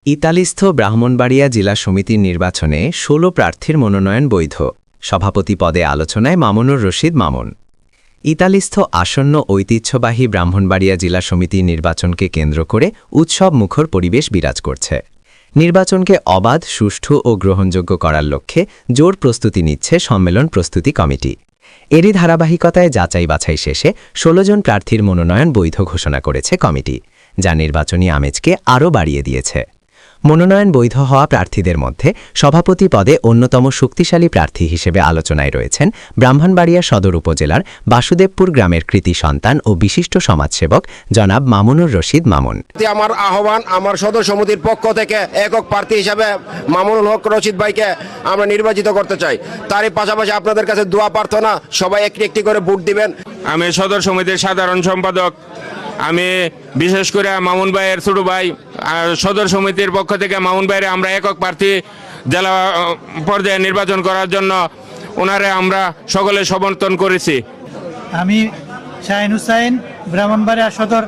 ইতালিস্থ ব্রাহ্মণবাড়িয়া জেলা সমিতির নির্বাচনে ১৬ প্রার্থীর মনোনয়ন বৈধ। সভাপতি পদে আলোচনায় মামুনুর রশিদ মামুন। ইতালিস্থ আসন্ন ঐতিহ্যবাহী ব্রাহ্মণবাড়িয়া জেলা সমিতির নির্বাচনকে কেন্দ্র করে উৎসব মুখর পরিবেশ বিরাজ করছে। নির্বাচনকে অবাধ, সুষ্ঠু ও গ্রহণযোগ্য করার লক্ষ্যে জোর প্রস্তুতি নিচ্ছে সম্মেলন প্রস্তুতি কমিটি। এরই ধারাবাহিকতায় যাচাই বাছাই শেষে ১৬ জন প্রার্থীর মনোনয়ন বৈধ ঘোষণা করেছে কমিটি, যা নির্বাচনী আমেজকে আরও বাড়িয়ে দিয়েছে। মনোনয়ন বৈধ হওয়া প্রার্থীদের মধ্যে সভাপতি পদে অন্যতম শক্তিশালী প্রার্থী হিসেবে আলোচনায় রয়েছেন ব্রাহ্মণবাড়িয়া সদর উপজেলার বাসুদেবপুর গ্রামের কৃতি সন্তান ও বিশিষ্ট সমাজসেবক জনাব মামুনুর রশিদ মামুন। আমার আহ্বান, আমার সদর সমিতির পক্ষ থেকে একক প্রার্থী হিসেবে মামুনুল হক রশিদ ভাইকে আমরা নির্বাচিত করতে চাই। তারই পাশাপাশি আপনাদের কাছে দোয়া প্রার্থনা, সবাই একটি একটি করে ভোট দিবেন। আমি সদর সমিতির সাধারণ সম্পাদক, আমি বিশেষ করে মামুন ভাইয়ের ছোট ভাই, সদর সমিতির পক্ষ থেকে মামুন ভাইয়ের আমরা একক প্রার্থী জেলা পর্যায়ে নির্বাচন করার জন্য ওনারে আমরা সকলে সমর্থন করেছি। আমি শাহিন হুসাইন, ব্রাহ্মণবাড়িয়া সদর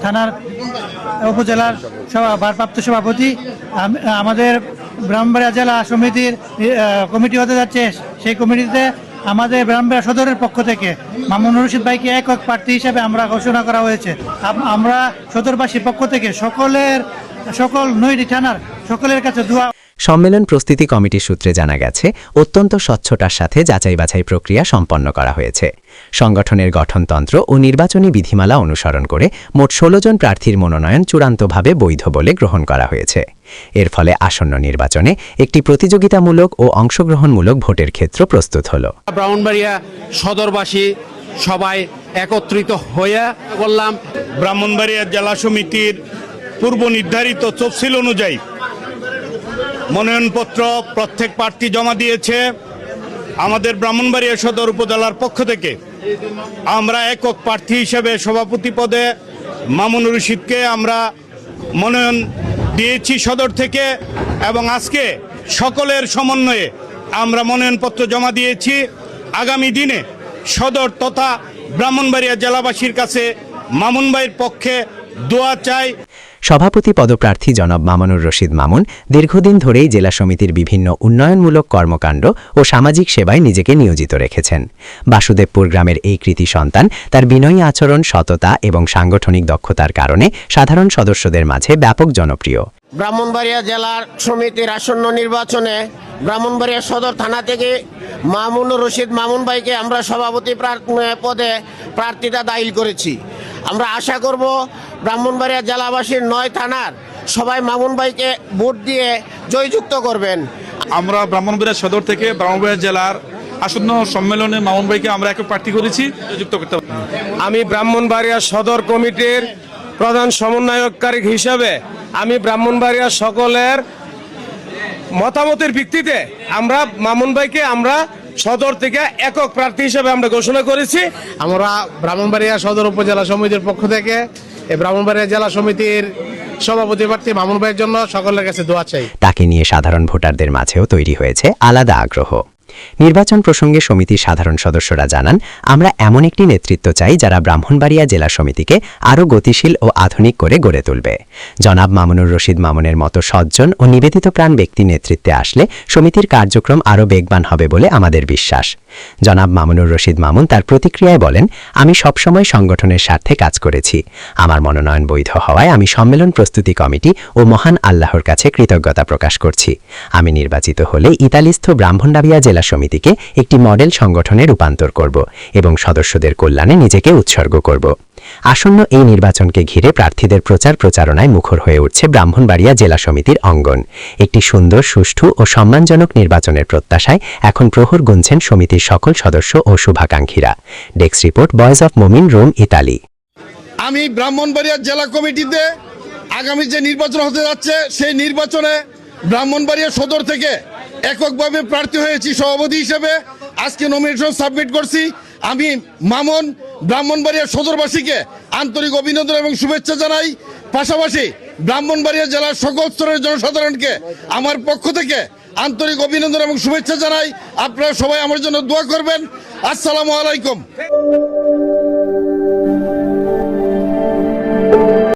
থানার উপজেলার ভারপ্রাপ্ত সভাপতি। আমাদের ব্রাহ্মণবাড়িয়া জেলা সমিতির কমিটি হতে যাচ্ছে। সেই কমিটিতে আমাদের ব্রাহ্মণবাড়িয়া সদরের পক্ষ থেকে মামুনুর রশিদ ভাইকে একক প্রার্থী হিসেবে আমরা ঘোষণা করা হয়েছে। আমরা সদরবাসীর পক্ষ থেকে সকল ৯টি থানার সকলের কাছে দোয়া। সম্মেলন প্রস্তুতি কমিটির সূত্রে জানা গেছে, অত্যন্ত স্বচ্ছতার সাথে যাচাই বাছাই প্রক্রিয়া সম্পন্ন করা হয়েছে। সংগঠনের গঠনতন্ত্র ও নির্বাচনী বিধিমালা অনুসরণ করে মোট ১৬ জন প্রার্থীর মনোনয়ন চূড়ান্তভাবে বৈধ বলে গ্রহণ করা হয়েছে। এর ফলে আসন্ন নির্বাচনে একটি প্রতিযোগিতামূলক ও অংশগ্রহণমূলক ভোটের ক্ষেত্র প্রস্তুত হল। ব্রাহ্মণবাড়িয়া সদরবাসী সবাই একত্রিত হয়ে বললাম, ব্রাহ্মণবাড়িয়া জেলা সমিতির পূর্ব নির্ধারিত তফসিল অনুযায়ী মনোনয়নপত্র প্রত্যেক প্রার্থী জমা দিয়েছে। আমাদের ব্রাহ্মণবাড়িয়া সদর উপজেলার পক্ষ থেকে আমরা একক প্রার্থী হিসেবে সভাপতি পদে মামুনুর রশিদকে আমরা মনোনয়ন দিয়েছি সদর থেকে, এবং আজকে সকলের সমন্বয়ে আমরা মনোনয়নপত্র জমা দিয়েছি। আগামী দিনে সদর তথা ব্রাহ্মণবাড়িয়া জেলাবাসীর কাছে মামুন ভাইয়ের পক্ষে দোয়া চাই। সভাপতি পদপ্রার্থী জনাব মামুনুর রশিদ মামুন দীর্ঘদিন ধরেই জেলা সমিতির বিভিন্ন উন্নয়নমূলক কর্মকাণ্ড ও সামাজিক সেবায় নিজেকে নিয়োজিত রেখেছেন। বাসুদেবপুর গ্রামের এই কৃতি সন্তান তার বিনয়ী আচরণ, সততা এবং সাংগঠনিক দক্ষতার কারণে সাধারণ সদস্যদের মাঝে ব্যাপক জনপ্রিয়। ব্রাহ্মণবাড়িয়া জেলার সমিতির আসন্ন নির্বাচনে ব্রাহ্মণবাড়িয়া সদর থানা থেকে মামুনুর রশিদ মামুন ভাইকে আমরা সভাপতি পদে প্রার্থিতা দাখিল করেছি। আমরা আশা করব ব্রাহ্মণবাড়িয়া জেলাবাসীর ৯ থানার সবাই মামুন ভাইকে ভোট দিয়ে জয়যুক্ত করবেন। আমরা ব্রাহ্মণবাড়িয়া সদর থেকে ব্রাহ্মণবাড়িয়া জেলার আসন্ন সম্মেলনে মামুন ভাইকে আমরা একক প্রার্থী করেছি, জয়যুক্ত করতে। আমি ব্রাহ্মণবাড়িয়া সদর কমিটির প্রধান সমন্বয়কারী হিসেবে আমি ব্রাহ্মণবাড়িয়া সকলের মতামতের ভিত্তিতে আমরা মামুন ভাইকে আমরা সদর থেকে একক প্রার্থী হিসেবে আমরা ঘোষণা করেছি। আমরা ব্রাহ্মণবাড়িয়া সদর উপজেলা সমিতির পক্ষ থেকে এই ব্রাহ্মণবাড়িয়া জেলা সমিতির সভাপতি প্রার্থী মামুন ভাইয়ের জন্য সকলের কাছে দোয়া চাই। তাকে নিয়ে সাধারণ ভোটারদের মাঝেও তৈরি হয়েছে আলাদা আগ্রহ। নির্বাচন প্রসঙ্গে সমিতির সাধারণ সদস্যরা জানান, আমরা এমন একটি নেতৃত্ব চাই যারা ব্রাহ্মণবাড়িয়া জেলা সমিতিকে আরও গতিশীল ও আধুনিক করে গড়ে তুলবে। জনাব মামুনুর রশিদ মামুনের মতো সজ্জন ও নিবেদিত প্রাণ ব্যক্তি নেতৃত্বে আসলে সমিতির কার্যক্রম আরও বেগবান হবে বলে আমাদের বিশ্বাস। জনাব মামুনুর রশিদ মামুন তার প্রতিক্রিয়ায় বলেন, আমি সবসময় সংগঠনের স্বার্থে কাজ করেছি। আমার মনোনয়ন বৈধ হওয়ায় আমি সম্মেলন প্রস্তুতি কমিটি ও মহান আল্লাহর কাছে কৃতজ্ঞতা প্রকাশ করছি। আমি নির্বাচিত হলে ইতালিস্থ ব্রাহ্মণবাড়িয়া জেলা সমিতিকে একটি মডেল সংগঠনে রূপান্তর করব এবং সদস্যদের কল্যাণে নিজেকে উৎসর্গ করব। আসন্ন এই নির্বাচনকে ঘিরে প্রার্থীদের প্রচারণায় মুখর হয়ে উঠছে ব্রাহ্মণবাড়িয়া জেলা সমিতির অঙ্গন। একটি সুন্দর, সুষ্ঠু ও সম্মানজনক নির্বাচনের প্রত্যাশায় এখন প্রহর গুনছেন সমিতির সকল সদস্য ও শুভাকাঙ্ক্ষীরা। ডেস্ক রিপোর্ট, ভয়েস অফ মুমিন, রোম, ইতালি। আমি ব্রাহ্মণবাড়িয়া জেলা কমিটিতে আগামী যে নির্বাচন হতে যাচ্ছে সেই নির্বাচনে ব্রাহ্মণবাড়িয়া সদর থেকে এককভাবে প্রার্থী হয়েছি সভাপতি হিসেবে। আজকে নমিনেশন সাবমিট করছি। আমি মামুন ব্রাহ্মণবাড়িয়া সদরবাসীকে আন্তরিক অভিনন্দন এবং শুভেচ্ছা জানাই। পাশাপাশি ব্রাহ্মণবাড়িয়া জেলার সকল স্তরের জনসাধারণকে আমার পক্ষ থেকে আন্তরিক অভিনন্দন এবং শুভেচ্ছা জানাই। আপনারা সবাই আমার জন্য দোয়া করবেন। আসসালামু আলাইকুম।